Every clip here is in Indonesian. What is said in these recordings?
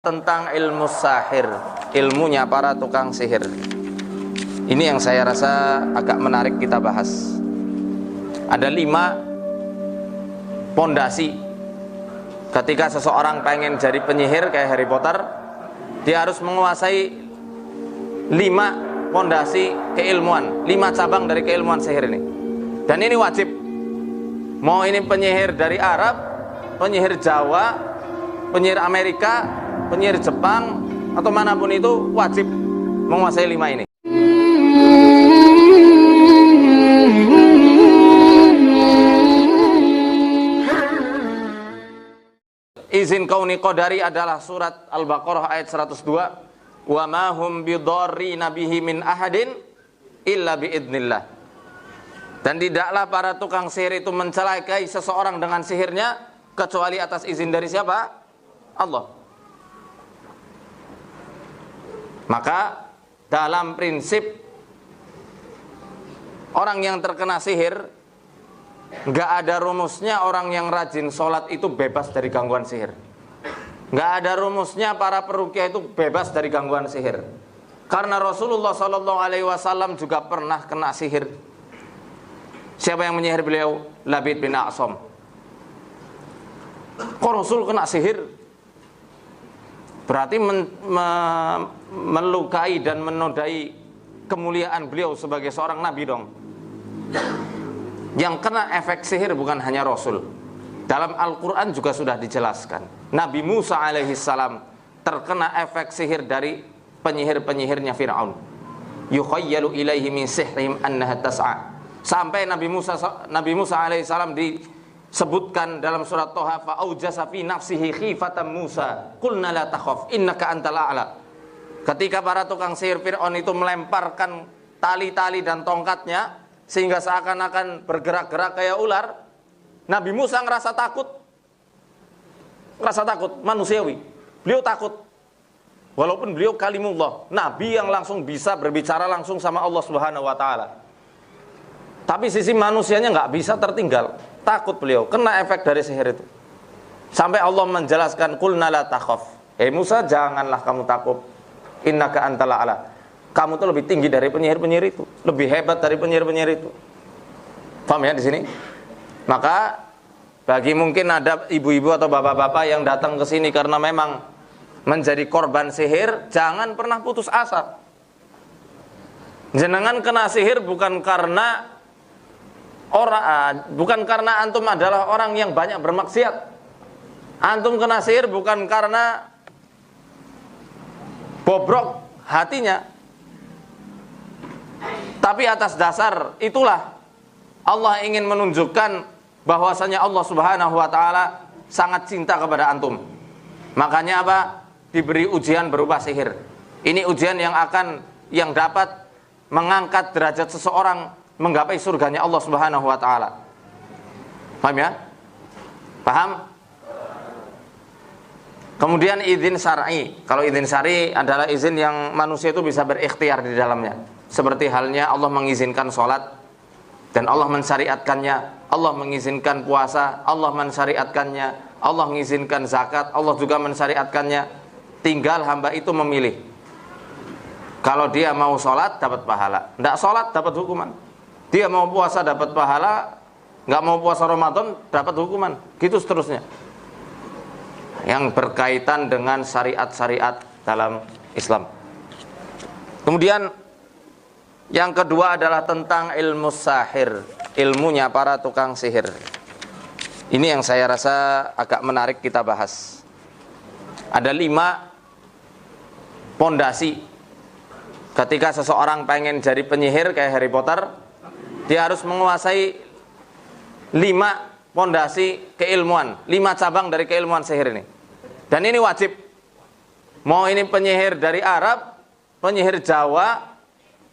tentang ilmu sahir, ilmunya para tukang sihir. Ini yang saya rasa agak menarik kita bahas. Ada 5 pondasi ketika seseorang pengen jadi penyihir kayak Harry Potter. Dia harus menguasai 5 pondasi keilmuan, 5 cabang dari keilmuan sihir ini. Dan ini wajib. Mau ini penyihir dari Arab, penyihir Jawa, penyihir Amerika, penyihir Jepang, atau manapun itu, wajib menguasai 5 ini. Izin kauni qadari adalah surat Al-Baqarah ayat 102. Wa ma hum bidarrina bihi min ahadin illa biidznillah. Dan tidaklah para tukang sihir itu mencelakai seseorang dengan sihirnya kecuali atas izin dari siapa? Allah. Maka dalam prinsip orang yang terkena sihir, nggak ada rumusnya orang yang rajin sholat itu bebas dari gangguan sihir. Nggak ada rumusnya para peruqyah itu bebas dari gangguan sihir. Karena Rasulullah SAW juga pernah kena sihir. Siapa yang menyihir beliau? Labid bin A'sam. Kok Rasul kena sihir? Berarti melukai dan menodai kemuliaan beliau sebagai seorang nabi dong. Yang kena efek sihir bukan hanya Rasul. Dalam Al-Quran juga sudah dijelaskan. Nabi Musa alaihissalam terkena efek sihir dari penyihir-penyihirnya Fir'aun. Yukhayyalu ilaihi min sihrihim annaha tas'a. Sampai Nabi Musa alaihissalam disebutkan dalam surat Toha, fa'aujasa fi nafsihi khifatan Musa qulna la takhaf innaka antal a'la. Ketika para tukang sihir Fir'aun itu melemparkan tali-tali dan tongkatnya sehingga seakan-akan bergerak-gerak kayak ular, Nabi Musa ngerasa takut. Ngerasa takut, manusiawi. Beliau takut. Walaupun beliau kalimullah, nabi yang langsung bisa berbicara langsung sama Allah Subhanahu wa taala. Tapi sisi manusianya nggak bisa tertinggal. Takut beliau, kena efek dari sihir itu. Sampai Allah menjelaskan, qulna la takhaf. Musa, janganlah kamu takut. Innaka antal a'la. Kamu tuh lebih tinggi dari penyihir-penyihir itu, lebih hebat dari penyihir-penyihir itu. Paham ya di sini? Maka bagi mungkin ada ibu-ibu atau bapak-bapak yang datang ke sini karena memang menjadi korban sihir, jangan pernah putus asa. Jenengan kena sihir bukan karena antum adalah orang yang banyak bermaksiat. Antum kena sihir bukan karena bobrok hatinya. Tapi atas dasar itulah Allah ingin menunjukkan bahwasanya Allah Subhanahu wa taala sangat cinta kepada antum. Makanya apa? Diberi ujian berupa sihir. Ini ujian yang dapat mengangkat derajat seseorang menggapai surganya Allah Subhanahu wa taala. Paham ya? Paham? Kemudian izin syar'i. Kalau izin syar'i adalah izin yang manusia itu bisa berikhtiar di dalamnya. Seperti halnya Allah mengizinkan sholat dan Allah mensyariatkannya. Allah mengizinkan puasa, Allah mensyariatkannya. Allah mengizinkan zakat, Allah juga mensyariatkannya. Tinggal hamba itu memilih. Kalau dia mau sholat dapat pahala, tidak sholat dapat hukuman. Dia mau puasa dapat pahala, nggak mau puasa Ramadan dapat hukuman. Gitu seterusnya. Yang berkaitan dengan syariat-syariat dalam Islam. Kemudian yang kedua adalah tentang ilmu sahir, ilmunya para tukang sihir. Ini yang saya rasa agak menarik kita bahas. Ada 5 pondasi ketika seseorang pengen jadi penyihir kayak Harry Potter. Dia harus menguasai 5 pondasi keilmuan, 5 cabang dari keilmuan sihir ini. Dan ini wajib. Mau ini penyihir dari Arab, penyihir Jawa,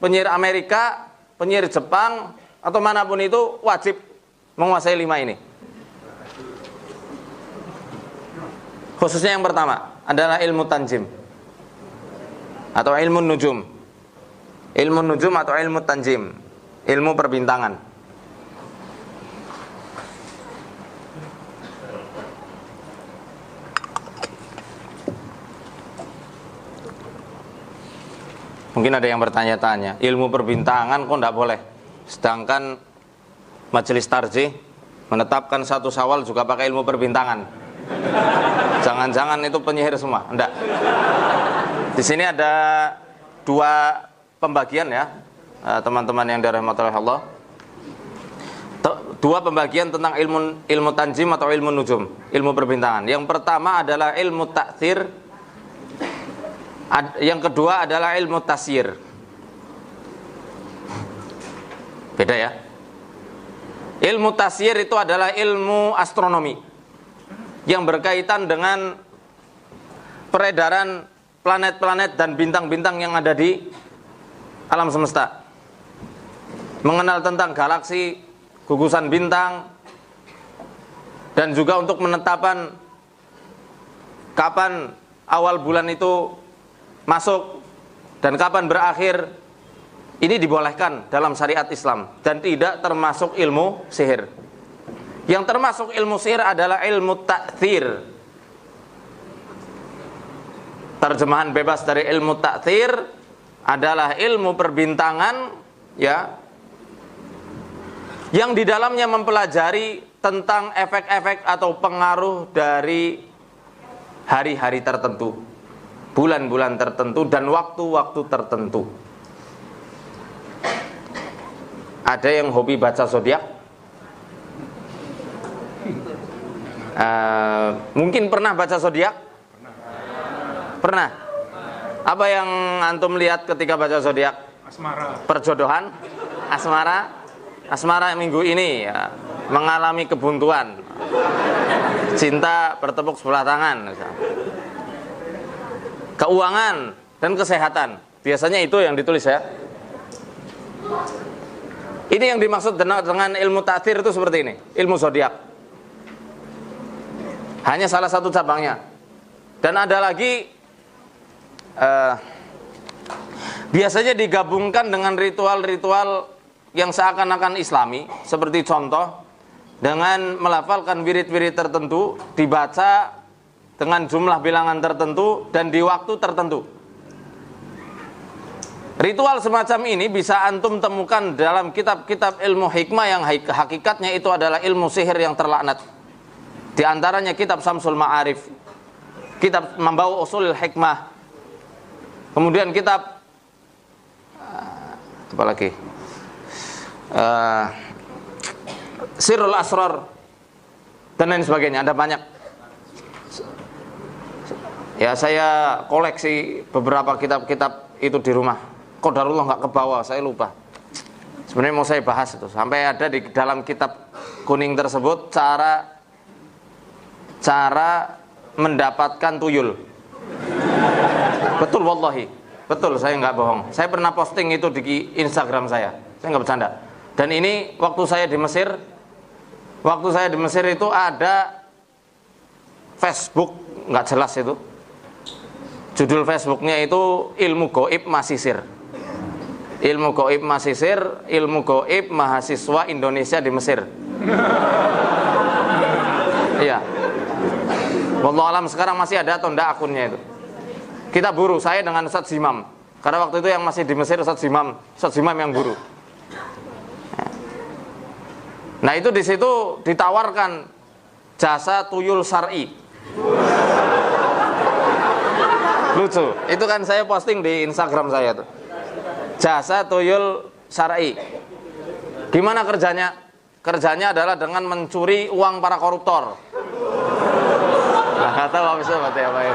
penyihir Amerika, penyihir Jepang, atau manapun itu, wajib menguasai 5 ini. Khususnya yang pertama adalah ilmu tanjim atau ilmu nujum. Ilmu nujum atau ilmu tanjim, ilmu perbintangan. Mungkin ada yang bertanya-tanya, ilmu perbintangan kok tidak boleh? Sedangkan Majelis Tarjih menetapkan 1 Syawal juga pakai ilmu perbintangan. Jangan-jangan itu penyihir semua? Enggak. Di sini ada 2 pembagian ya, teman-teman yang dirahmati oleh Allah. 2 pembagian tentang ilmu tanjim atau ilmu nujum, ilmu perbintangan. Yang pertama adalah ilmu ta'thir, yang kedua adalah ilmu tasyir. Beda ya. Ilmu tasyir itu adalah ilmu astronomi yang berkaitan dengan peredaran planet-planet dan bintang-bintang yang ada di alam semesta. Mengenal tentang galaksi, gugusan bintang, dan juga untuk menetapkan kapan awal bulan itu masuk dan kapan berakhir. Ini dibolehkan dalam syariat Islam dan tidak termasuk ilmu sihir. Yang termasuk ilmu sihir adalah ilmu ta'thir. Terjemahan bebas dari ilmu ta'thir adalah ilmu perbintangan ya, yang di dalamnya mempelajari tentang efek-efek atau pengaruh dari hari-hari tertentu, bulan-bulan tertentu, dan waktu-waktu tertentu. Ada yang hobi baca zodiak? Mungkin pernah baca zodiak? Pernah. Apa yang antum lihat ketika baca zodiak? Asmara. Perjodohan? Asmara? Asmara minggu ini ya, mengalami kebuntuan. Cinta bertepuk sebelah tangan. Keuangan dan kesehatan. Biasanya itu yang ditulis ya. Ini yang dimaksud dengan ilmu ta'thir itu seperti ini, ilmu zodiak. Hanya salah satu cabangnya. Dan ada lagi biasanya digabungkan dengan ritual-ritual yang seakan-akan Islami, seperti contoh dengan melafalkan wirid-wirid tertentu, dibaca dengan jumlah bilangan tertentu dan di waktu tertentu. Ritual semacam ini bisa antum temukan dalam kitab-kitab ilmu hikmah yang hakikatnya itu adalah ilmu sihir yang terlaknat. Di antaranya kitab Syamsul Ma'arif, kitab Membawa Ushul Hikmah, kemudian kitab apa lagi? Sirrul Asrar dan lain sebagainya. Ada banyak. Ya, saya koleksi beberapa kitab-kitab itu di rumah. Qadarullah nggak ke bawah, saya lupa. Sebenarnya mau saya bahas itu. Sampai ada di dalam kitab kuning tersebut cara mendapatkan tuyul. Betul wallahi. Betul, saya nggak bohong. Saya pernah posting itu di Instagram saya. Saya nggak bercanda. Dan ini waktu saya di Mesir itu ada Facebook, nggak jelas itu. Judul Facebooknya itu Ilmu Gaib Masisir. Ilmu Gaib Masisir, ilmu gaib mahasiswa Indonesia di Mesir. Iya. Wallahu alam sekarang masih ada atau enggak akunnya itu. Kita buru, saya dengan Ustaz Zimam. Karena waktu itu yang masih di Mesir Ustaz Zimam yang buru. Nah, itu di situ ditawarkan jasa tuyul syar'i. Lucu. Itu kan saya posting di Instagram saya tuh. Jasa tuyul syar'i. Gimana kerjanya? Kerjanya adalah dengan mencuri uang para koruptor. Nah, kata Pak Bisa berarti apa ya?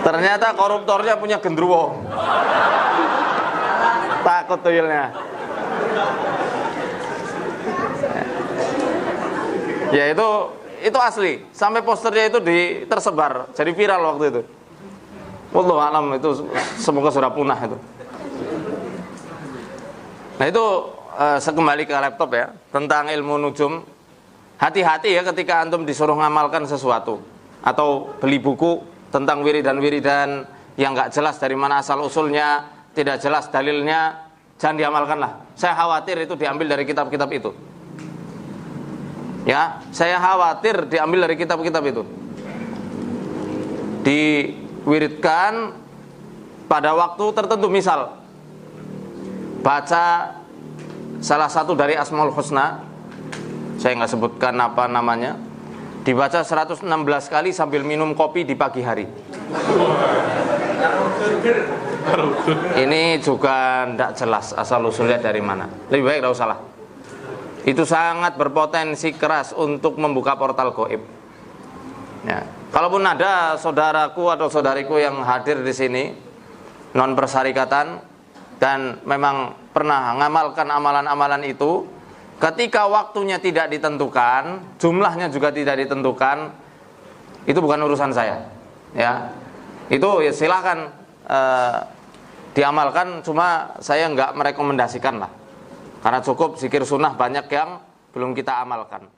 Ternyata koruptornya punya gendruwo. Takut tuyulnya. Ya itu asli. Sampai posternya itu tersebar, jadi viral waktu itu. Wallahu a'lam, itu semoga sudah punah itu. Nah, itu sekembali ke laptop ya, tentang ilmu nujum. Hati-hati ya ketika antum disuruh ngamalkan sesuatu atau beli buku tentang wiridan-wiridan yang nggak jelas dari mana asal usulnya, tidak jelas dalilnya, jangan diamalkanlah. Saya khawatir itu diambil dari kitab-kitab itu. Ya, saya khawatir diambil dari kitab-kitab itu. Diwiridkan pada waktu tertentu, misal baca salah satu dari Asmaul Husna, saya nggak sebutkan apa namanya, dibaca 116 kali sambil minum kopi di pagi hari. Ini juga tidak jelas asal usulnya dari mana. Lebih baik tidak usah lah. Itu sangat berpotensi keras untuk membuka portal gaib. Ya. Kalaupun ada saudaraku atau saudariku yang hadir di sini non persyarikatan dan memang pernah mengamalkan amalan-amalan itu, ketika waktunya tidak ditentukan, jumlahnya juga tidak ditentukan, itu bukan urusan saya. Ya, itu ya silakan diamalkan, cuma saya nggak merekomendasikan lah, karena cukup zikir sunnah banyak yang belum kita amalkan.